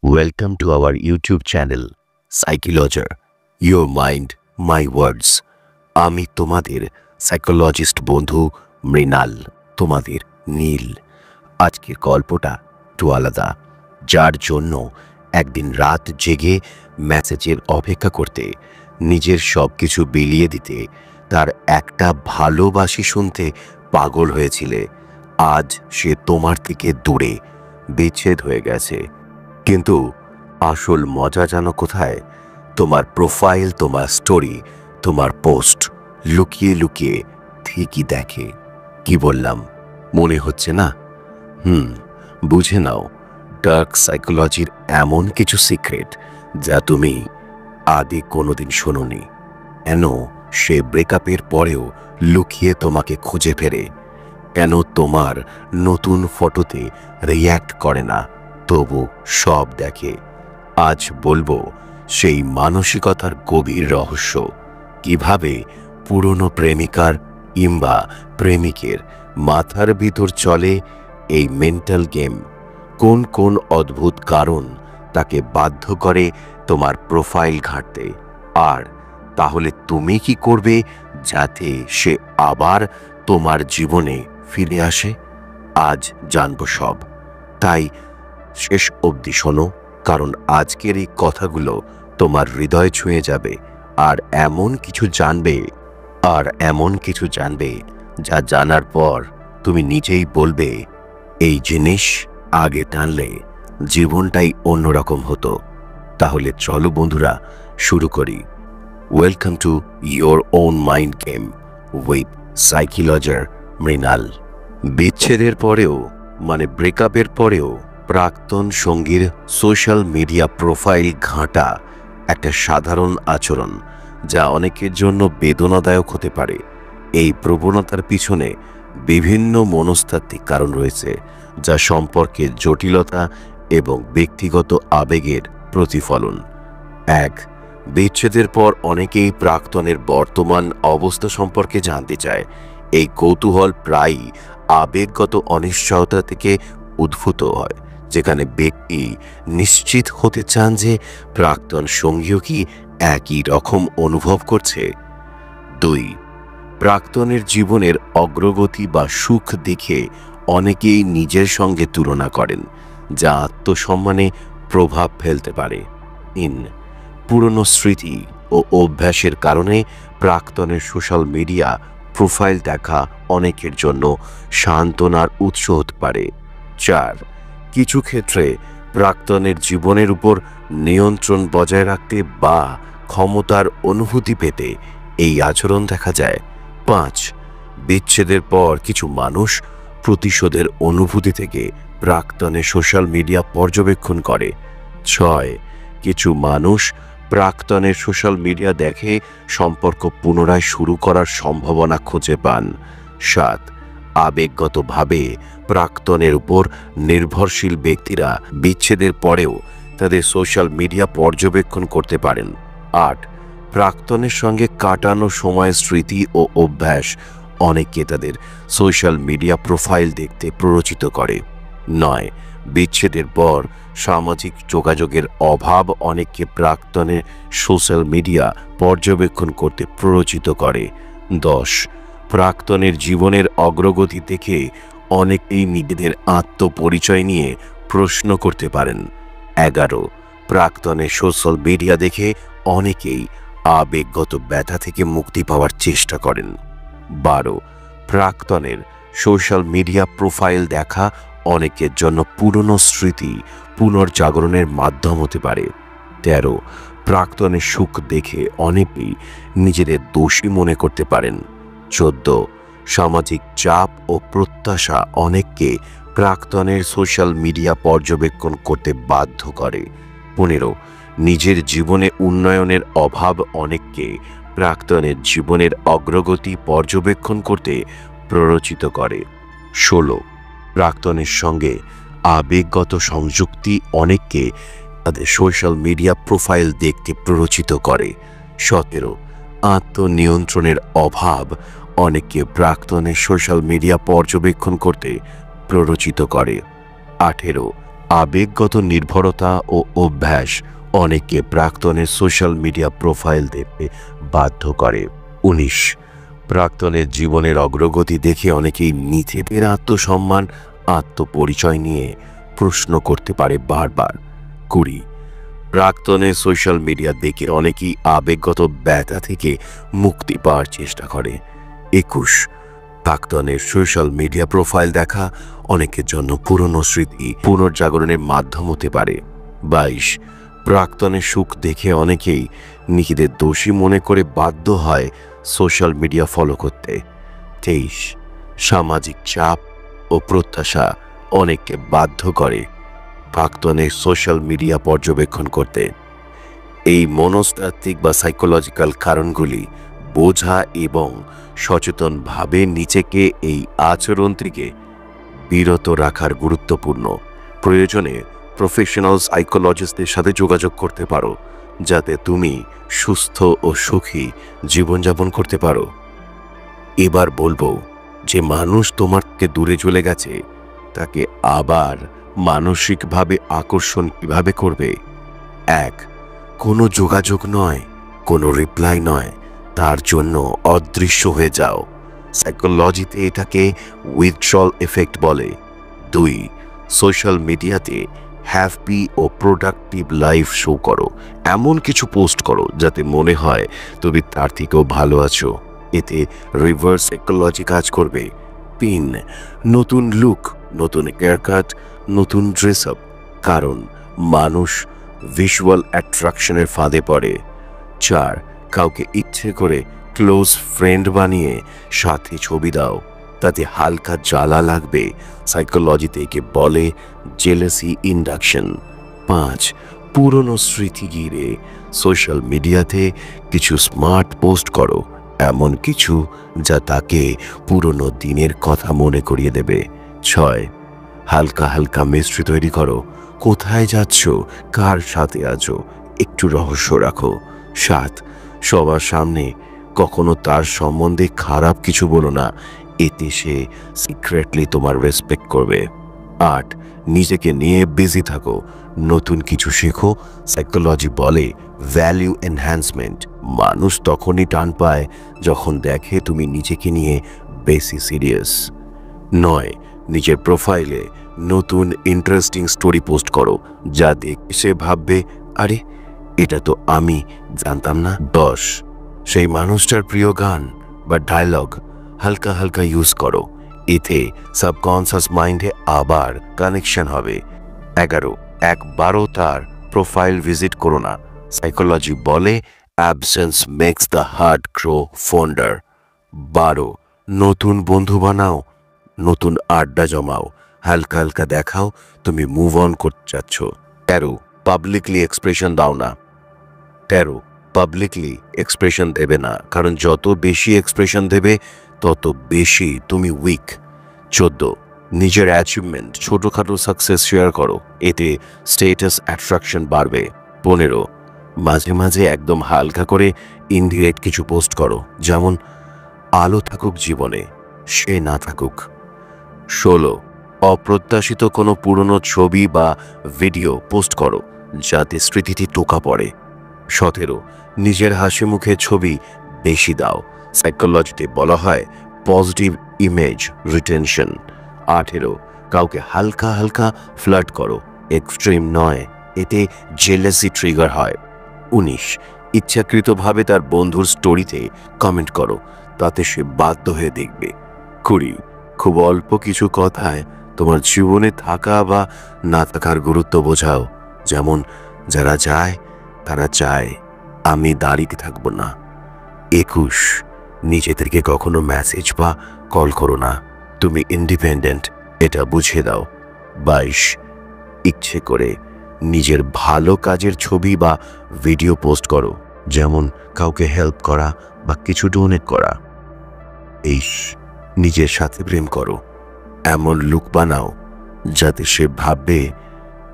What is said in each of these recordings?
Welcome to our YouTube channel, Psychologer, Your Mind, My Words. আমি তোমাদের psychologist বন্ধু মৃণাল, তোমাদের নীল। আজকের গল্পটা একটু আলাদা, যার জন্য একদিন রাত জেগে মেসেজের অপেক্ষা করতে, নিজের সব কিছু বিলিয়ে দিতে, তার একটা ভালোবাসি শুনতে পাগল হয়েছিলে। আজ সে তোমার থেকে দূরে, বিচ্ছেদ হয়ে গেছে। কিন্তু আসল মজা জানো কোথায়? তোমার প্রোফাইল, তোমার স্টোরি, তোমার পোস্ট লুকিয়ে লুকিয়ে ঠিকই দেখে। কি বললাম, মনে হচ্ছে না? বুঝে নাও, ডার্ক সাইকোলজির এমন কিছু সিক্রেট যা তুমি আগে কোনোদিন শোনোনি। কেন সে ব্রেকআপের পরেও লুকিয়ে তোমাকে খুঁজে ফেরে? কেন তোমার নতুন ফটোতে রিয়্যাক্ট করে না, তবু সব দেখে? আজ বলবো সেই মানসিকতার গভীর রহস্য। কিভাবে পুরনো প্রেমিকার কিংবা প্রেমিকের মাথার ভিতর চলে এই মেন্টাল গেম। কোন কোন অদ্ভুত কারণ তাকে বাধ্য করে তোমার প্রোফাইল ঘাঁটতে, আর তাহলে তুমি কি করবে যাতে সে আবার তোমার জীবনে ফিরে আসে? আজ জানবো সব। তাই শেষ অবধি শোনো, কারণ আজকের এই কথাগুলো তোমার হৃদয় ছুঁয়ে যাবে। আর এমন কিছু জানবে যা জানার পর তুমি নিজেই বলবে, এই জিনিস আগে টানলে জীবনটাই অন্যরকম হতো। তাহলে চলো বন্ধুরা, শুরু করি। Welcome to your own mind game with psychologer Mrinal. বিচ্ছেদের পরেও, মানে ব্রেকআপের পরেও প্রাক্তন সঙ্গীর সোশ্যাল মিডিয়া প্রোফাইল ঘাঁটা একটা সাধারণ আচরণ, যা অনেকের জন্য বেদনাদায়ক হতে পারে। এই প্রবণতার পিছনে বিভিন্ন মনস্তাত্ত্বিক কারণ রয়েছে, যা সম্পর্কের জটিলতা এবং ব্যক্তিগত আবেগের প্রতিফলন। 1. বিচ্ছেদের পর অনেকেই প্রাক্তনের বর্তমান অবস্থা সম্পর্কে জানতে চায়। এই কৌতূহল প্রায়ই আবেগগত অনিশ্চয়তা থেকে উদ্ভূত হয়, যেখানে ব্যক্তি নিশ্চিত হতে চান যে প্রাক্তন সঙ্গীও কি একই রকম অনুভব করছে। 2. প্রাক্তনের জীবনের অগ্রগতি বা সুখ দেখে অনেকেই নিজের সঙ্গে তুলনা করেন, যা আত্মসম্মানে প্রভাব ফেলতে পারে। 3. পুরনো স্মৃতি ও অভ্যাসের কারণে প্রাক্তনের সোশ্যাল মিডিয়া প্রোফাইল দেখা অনেকের জন্য সান্ত্বনার উৎস হতে পারে। 4. কিছু ক্ষেত্রে প্রাক্তনের জীবনের উপর নিয়ন্ত্রণ বজায় রাখতে বা ক্ষমতার অনুভূতি পেতে এই আচরণ দেখা যায়। 5. বিচ্ছেদের পর কিছু মানুষ প্রতিশোধের অনুভূতি থেকে প্রাক্তনের সোশ্যাল মিডিয়া পর্যবেক্ষণ করে। 6. কিছু মানুষ প্রাক্তনের সোশ্যাল মিডিয়া দেখে সম্পর্ক পুনরায় শুরু করার সম্ভাবনা খুঁজে পান। 7. আবেগগতভাবে প্রাক্তনের উপর নির্ভরশীল ব্যক্তিরা বিচ্ছেদের পরেও তাদের সোশ্যাল মিডিয়া পর্যবেক্ষণ করতে পারেন। 8. প্রাক্তনের সঙ্গে কাটানো সময়ের স্মৃতি ও অভ্যাস অনেককে তাদের সোশ্যাল মিডিয়া প্রোফাইল দেখতে প্ররোচিত করে। 9. বিচ্ছেদের পর সামাজিক যোগাযোগের অভাব অনেককে প্রাক্তনের সোশ্যাল মিডিয়া পর্যবেক্ষণ করতে প্ররোচিত করে। 10. প্রাক্তনের জীবনের অগ্রগতি দেখে অনেকেই নিজেদের আত্মপরিচয় নিয়ে প্রশ্ন করতে পারেন। 11. প্রাক্তনের সোশ্যাল মিডিয়া দেখে অনেকেই আবেগগত ব্যথা থেকে মুক্তি পাওয়ার চেষ্টা করেন। 12. প্রাক্তনের সোশ্যাল মিডিয়া প্রোফাইল দেখা অনেকের জন্য পুরনো স্মৃতি পুনর্জাগরণের মাধ্যম হতে পারে। 13. প্রাক্তনের সুখ দেখে অনেকেই নিজেদের দোষী মনে করতে পারেন। 14. সামাজিক চাপ ও প্রত্যাশা অনেককে প্রাক্তনের সোশ্যাল মিডিয়া পর্যবেক্ষণ করতে বাধ্য করে। 15. নিজের জীবনে উন্নয়নের অভাব অনেককে প্রাক্তনের জীবনের অগ্রগতি পর্যবেক্ষণ করতে প্ররোচিত করে। 16. প্রাক্তনের সঙ্গে আবেগগত সংযুক্তি অনেককে তাদের সোশ্যাল মিডিয়া প্রোফাইল দেখতে প্ররোচিত করে। 17. আত্মনিয়ন্ত্রণের অভাব অনেককে প্রাক্তনের সোশ্যাল মিডিয়া পর্যবেক্ষণ করতে প্ররোচিত করে। 18. আবেগগত নির্ভরতা ও অভ্যাস অনেককে প্রাক্তনের সোশ্যাল মিডিয়া প্রোফাইল দেখতে বাধ্য করে। 19, প্রাক্তনের জীবনের অগ্রগতি দেখে অনেকেই নিজেদের আত্মসম্মান, আত্মপরিচয় নিয়ে প্রশ্ন করতে পারে বারবার। 20, প্রাক্তনের সোশ্যাল মিডিয়া দেখে অনেকেই আবেগগত ব্যথা থেকে মুক্তি পাওয়ার চেষ্টা করে। 21, প্রাক্তনের সোশ্যাল মিডিয়া প্রোফাইল দেখা অনেকের জন্য পুরনো স্মৃতি পুনর্জাগরণের মাধ্যম হতে পারে। 22, প্রাক্তনের সুখ দেখে অনেকেই নিজেদের দোষী মনে করে বাধ্য হয় সোশ্যাল মিডিয়া ফলো করতে। 23, সামাজিক চাপ ও প্রত্যাশা অনেককে বাধ্য করে প্রাক্তনের সোশ্যাল মিডিয়া পর্যবেক্ষণ করতে। এই মনস্তাত্ত্বিক বা সাইকোলজিক্যাল কারণগুলি বোঝা এবং সচেতনভাবে নিজেকে এই আচরণ থেকে বিরত রাখার গুরুত্বপূর্ণ। প্রয়োজনে প্রফেশনাল সাইকোলজিস্টদের সাথে যোগাযোগ করতে পারো, যাতে তুমি সুস্থ ও সুখী জীবনযাপন করতে পারো। এবার বলবো যে মানুষ তোমার থেকে দূরে চলে গেছে, তাকে আবার মানসিকভাবে আকর্ষণ কিভাবে করবে? 1, কোনো যোগাযোগ নয়, কোনো রিপ্লাই নয়, তার জন্য অদৃশ্য হয়ে যাও। সাইকোলজিতে এটাকে উইথড্রল এফেক্ট বলে। 2, সোশ্যাল মিডিয়াতে হ্যাপি ও প্রোডাক্টিভ লাইফ শো করো। এমন কিছু পোস্ট করো যাতে মনে হয় তুমি তার থেকেও ভালো আছো। এতে রিভার্স সাইকোলজি কাজ করবে। 3, নতুন লুক, নতুন হেয়ারকাট, নতুন ড্রেস আপ, কারণ মানুষ ভিজুয়াল অ্যাট্রাকশনের ফাঁদে পড়ে। 4, কাউকে ইচ্ছে করে ক্লোজ ফ্রেন্ড বানিয়ে সাথে ছবি দাও, তাতে হালকা জ্বালা লাগবে। সাইকোলজিতে একে বলে জেলাসি ইন্ডাকশন। 5, পুরনো স্মৃতি ঘিরে সোশ্যাল মিডিয়াতে কিছু স্মার্ট পোস্ট করো, এমন কিছু যা তাকে পুরনো দিনের কথা মনে করিয়ে দেবে। 6, হালকা হালকা মিস্ট্রি তৈরি করো, কোথায় যাচ্ছ, কার সাথে আছো, একটু রহস্য রাখো। 7, সবার সামনে কখনো তার সম্বন্ধে খারাপ কিছু বলো না, এতে সে সিক্রেটলি তোমার রেসপেক্ট করবে। 8, নিজেকে নিয়ে বিজি থাকো, নতুন কিছু শেখো। সাইকোলজি বলে ভ্যালু এনহ্যান্সমেন্ট। মানুষ তখনই টান পায় যখন দেখে তুমি নিজেকে নিয়ে বেশি সিরিয়াস। 9, নিজের প্রোফাইলে নতুন ইন্টারেস্টিং স্টোরি পোস্ট করো, যা দেখে সে ভাববে, আরে এটা তো আমি জানতাম না। 10, সেই মানুষটার প্রিয় গান বা ডায়লগ হালকা হালকা ইউজ করো, এতে সাবকনসিয়াস মাইন্ডে আবার কানেকশন হবে। 11, একবারও তার প্রোফাইল ভিজিট করো না। সাইকোলজি বলে absence makes the heart grow fonder. 12, নতুন বন্ধু বানাও, নতুন আড্ডা জমাও, হালকা হালকা দেখাও তুমি মুভ অন করতে চাচ্ছ। 13, পাবলিকলি এক্সপ্রেশন দাও না। 13, পাবলিকলি এক্সপ্রেশন দেবে না, কারণ যত বেশি এক্সপ্রেশন দেবে তত বেশি তুমি উইক। 14, নিজের অ্যাচিভমেন্ট, ছোটোখাটো সাকসেস শেয়ার করো, এতে স্টেটাস অ্যাট্রাকশন বাড়বে। 15, মাঝে মাঝে একদম হালকা করে ইনডিরেক্ট কিছু পোস্ট করো, যেমন আলো থাকুক জীবনে, সে না থাকুক। 16, অপ্রত্যাশিত কোনো পুরনো ছবি বা ভিডিও পোস্ট করো, যাতে স্মৃতিটি টোকা পড়ে। 17, নিজের হাসি মুখের ছবি বেশি দাও। সাইকোলজিতে বলা হয় পজিটিভ ইমেজ রিটেনশন। 18, কাউকে হালকা হালকা ফ্লার্ট করো, এক্সট্রিম নয়, এতে জেলাসি ট্রিগার হয়। 19, ইচ্ছাকৃতভাবে তার বন্ধুর স্টোরিতে কমেন্ট করো, তাতে সে বাধ্য হয়ে দেখবে। 20, খুব অল্প কিছু কথায় তোমার জীবনে থাকা বা না থাকার গুরুত্ব বোঝাও, যেমন যারা যায় তারা চায়, আমি দাঁড়িয়ে থাকবো না। 21, নিজেদেরকে কখনো মেসেজ বা কল করো না, তুমি ইন্ডিপেন্ডেন্ট, এটা বুঝিয়ে দাও। 22, ইচ্ছে করে নিজের ভালো কাজের ছবি বা ভিডিও পোস্ট করো, যেমন কাউকে হেল্প করা বা কিছু ডোনেট করা। 23, নিজের সাথে প্রেম করো, এমন লুক বানাও যাতে সে ভাববে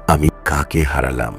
আমি কাকে হারালাম।